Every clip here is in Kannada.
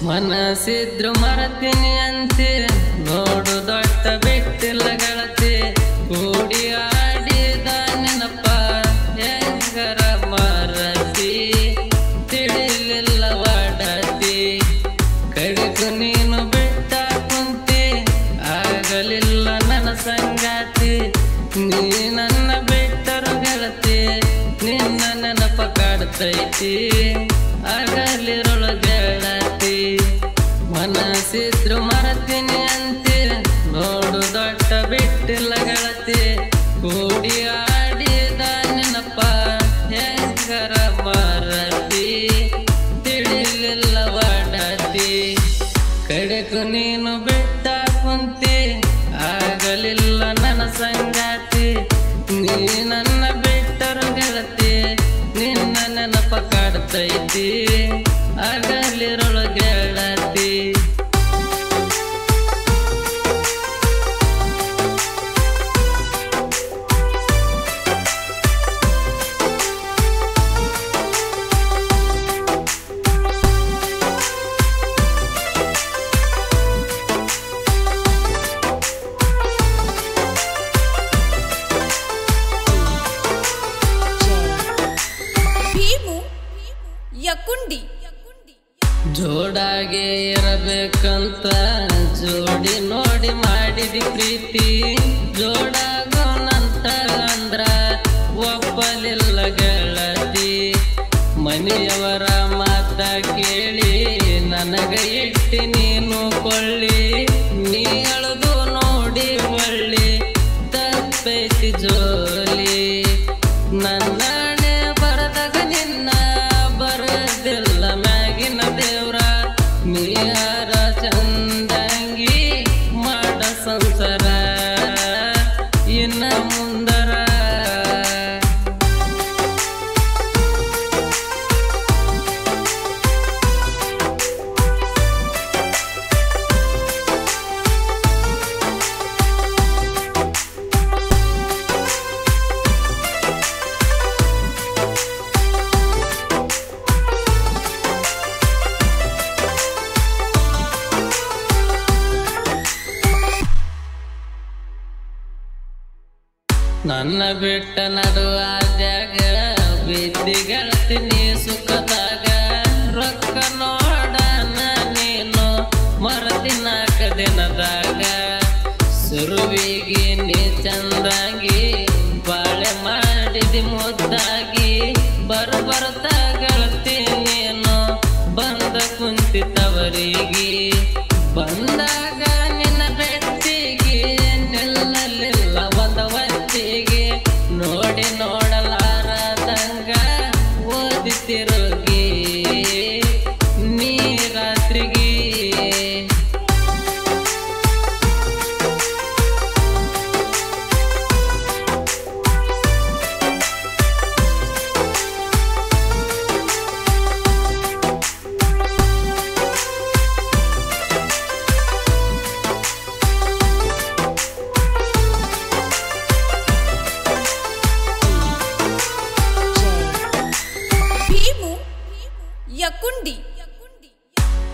ಮನಸಿದ್ರು ಮರತೀನಿ ಅಂತೆ ನೋಡು ದೊಡ್ಡ ಬಿಟ್ಟಿಲ್ಲ ಗೆಳತಿ ಕೂಡಿ ಆಡಿದ ನೆನಪ ಹೆಂಗರ ಮರತಿ ತಿಳಿಲಿಲ್ಲ ಒಡತಿ ಕಡೆಗೂ ನೀನು ಬಿಟ್ಟ ಕುಂತಿ ಆಗಲಿಲ್ಲ ನನ್ನ ಸಂಗಾತಿ ನೀ ನನ್ನ ಬಿಟ್ಟರು ಗೆಳತಿ ನಿನ್ನ ನೆನಪ ಕಾಡ್ತೈತಿ ಆಗಲಿರಳು ಗೆಳತಿ ಮನಸಿದ್ರು ಮರತೀನಿ ಅಂತೆ ನೋಡು ದೊಡ್ಡ ಬಿಟ್ಟಿಲ್ಲ ಗೆಳತಿ ಕೂಡಿ ಆಡಿದ ನೆನಪ ಹೆಂಗರ ಮರತಿ ತಿಳಿಲಿಲ್ಲ ಒಡತಿ ಕಡೆಗೂ ನೀನು ಬಿಟ್ಟ ಕುಂತಿ ಆಗಲಿಲ್ಲ ನನ್ನ ಸಂಗಾತಿ ನೀ ನನ್ನ ಬಿಟ್ಟರು ಗೆಳತಿ ನಿನ್ನ ನೆನಪ ಕಾಡ್ತೈತಿ ಆಗಲಿರಳು ಗೆಳತಿ ಜೋಡಾಗೆ ಇರಬೇಕಂತ ಜೋಡಿ ನೋಡಿ ಮಾಡಿದಿ ಪ್ರೀತಿ ಜೋಡಾಗೋನಂತ ಅಂದ್ರ ಒಪ್ಪಲಿಲ್ಲ ಗೆಳತಿ ಮನೆಯವರ ಮಾತ ಕೇಳಿ ನನಗ ಇಟ್ಟಿ ನೀನು ಕೊಳ್ಳಿ ನೀ ಅಳದು ನೋಡಿ ಒಳ್ಳಿ ತಪ್ಪೈತಿ ಜೋಲಿ ನನ್ನನೆ ಬರದಾಗ ನಿನ್ನ ಬರದಿಲ್ಲ ಮ್ಯಾಗಿನ ದೇವ್ರ ನೀರ ಚಂದಂಗಿ ಮಾಡ ಸಂಸಾರ ಇನ್ನ ಮುಂದರ ನನ್ನ ಬಿಟ್ಟ ನಡುವಾದಾಗ ಬಿದ್ದಿ ಗೆಳತಿನಿ ಸುಖದಾಗ ರೊಕ್ಕ ನೋಡನ ನೀನು ಮರದಿನಾಕ ದಿನದಾಗ ಸುರುವಿಗೆ ನೀ ಚಂದಾಗಿ ಬಾಳೆ ಮಾಡಿದಿ ಮುದ್ದಾಗಿ ಬರ್ತ ಗೆಳತಿ ನೀನು ಬಂದ ಕುಂತಿತವರಿಗೆ ಬಂದಾಗ ನಿನ್ನ ಬೆಟ್ಟಿಗೆ ನಿಲ್ಲಲಿಲ್ಲ ಒಂದವತ್ತಿಗೆ ನೋಡಿ ನೋಡಲಾರದಂಗ ಓದಿತಿರುಗಿ ನೀ ರಾತ್ರಿಗೆ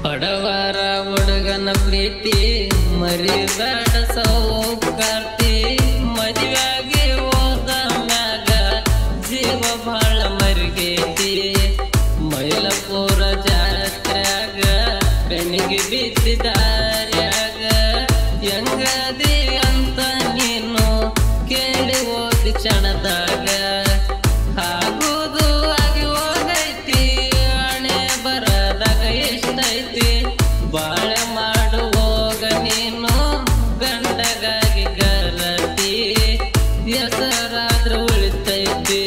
ಬಡವರ ಹುಡುಗನ ಪ್ರೀತಿ ಮರಿಬೇಡ ಸೌಕಾರ್ತಿ ಮದುವೆಯಾಗಿ ಹೋದ ಮ್ಯಾಗ ಜೀವ ಬಾಳ ಮರಿಗೈತಿ ಮೈಲಪುರ ಜಾತ್ರ್ಯಾಗ ಬೆಣಿಗೆ ಬಿದ್ದಿದಾರ್ಯಾಗ ಹೆಂಗದಿ ಅಂತ ನೀನು ಕೇಳಿ ಹೋದಿ ಕ್ಷಣದಾಗ ಆಗುವುದು ಆಗಿ ಹೋಗೈತಿ ಹಣೆ ಬರದಾಗ ಎಷ್ಟೈತಿ ಬಾಳೆ ಮಾಡು ಹೋಗ ನೀನು ಗಂಡಗಾಗಿ ಗರತಿ ಹೆಸರಾದ್ರೂ ಉಳಿತೈತಿ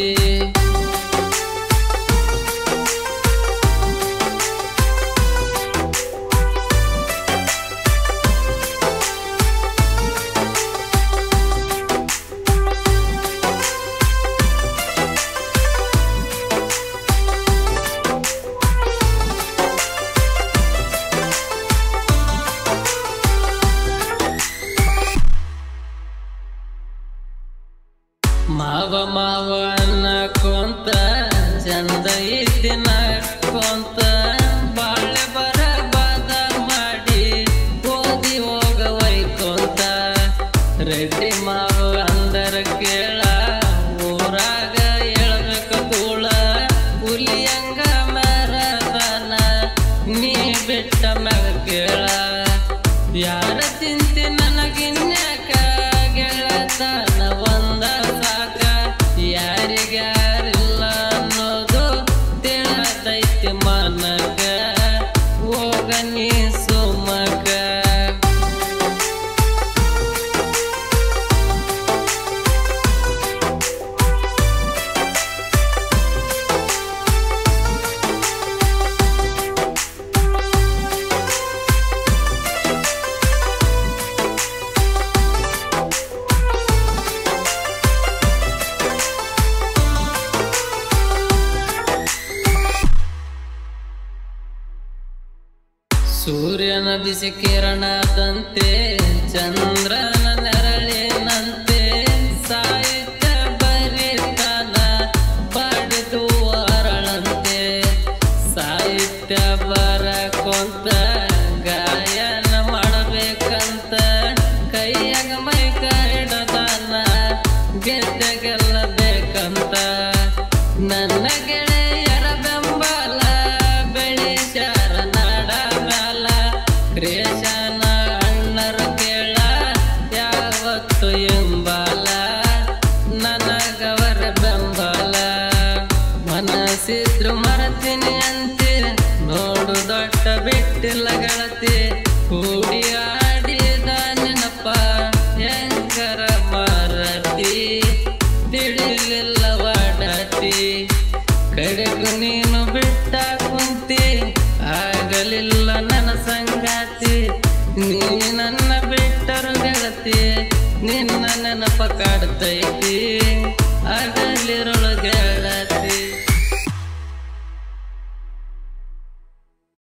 ಮಾವ ಮಾವ ಅನ್ನಕೊಂತ ಚಂದ ಇದ್ದಿನ ಕೊಂತ ಬಾಳೆ ಬರ ಬಾದ ಕಾಡ್ತೈತಿ ಮನಗ ಹೋಗ ನೀ ಸುಮಗ ಸೂರ್ಯನ ಬಿಸಿ ಕಿರಣದಂತೆ ಚಂದ್ರನ ನೆರಳಿನಂತೆ ಸಾಹಿತ್ಯ ಬರಿತಾನ ಬಡಿದು ಅರಳಂತೆ ಸಾಹಿತ್ಯ ಬರಕೊಂತ ಗಾಯನ ಮಾಡಬೇಕಂತ ಕೈಯಾಗ ಮೈಕ ಹಿಡದಾನ ಗೆದ್ದೆ ಗೆಲ್ಲಬೇಕಂತ ನನ್ನ ಗೆಳೆಯರ ಬೆಂಬಲ ಬೆಳಿಸ್ಯಾರ ಕ್ರೇಶನ ಅಣ್ಣರ ಕೇಳ ಯಾವತ್ತು ಎಂಬಲ ನನಗವರ ಬೆಂಬಲ ಮನಸ್ಸಿದ್ರು ಮರತೀನಿ ಅಂತೆ ನೋಡು ದೊಡ್ಡ ಬಿಟ್ಟಿಲ್ಲ ಗೆಳತಿ ಕೂಡಿ ಆಡಿದ ನೆನಪ ಹೆಂಗರ ಮರತಿ ತಿಳಿಲಿಲ್ಲ ವಾಡತಿ ಕಡೆಗೂ ನೀನು ಬಿಟ್ಟ ಕುಂತಿ ಆಗಲಿಲ್ಲ ನನ್ನ ಸಂಗಾತಿ ನೀ ನನ್ನ ಬಿಟ್ಟರು ಗೆಳತಿ ನಿನ್ನ ನೆನಪ ಕಾಡ್ತೈತಿ ಆಗಲಿರೋ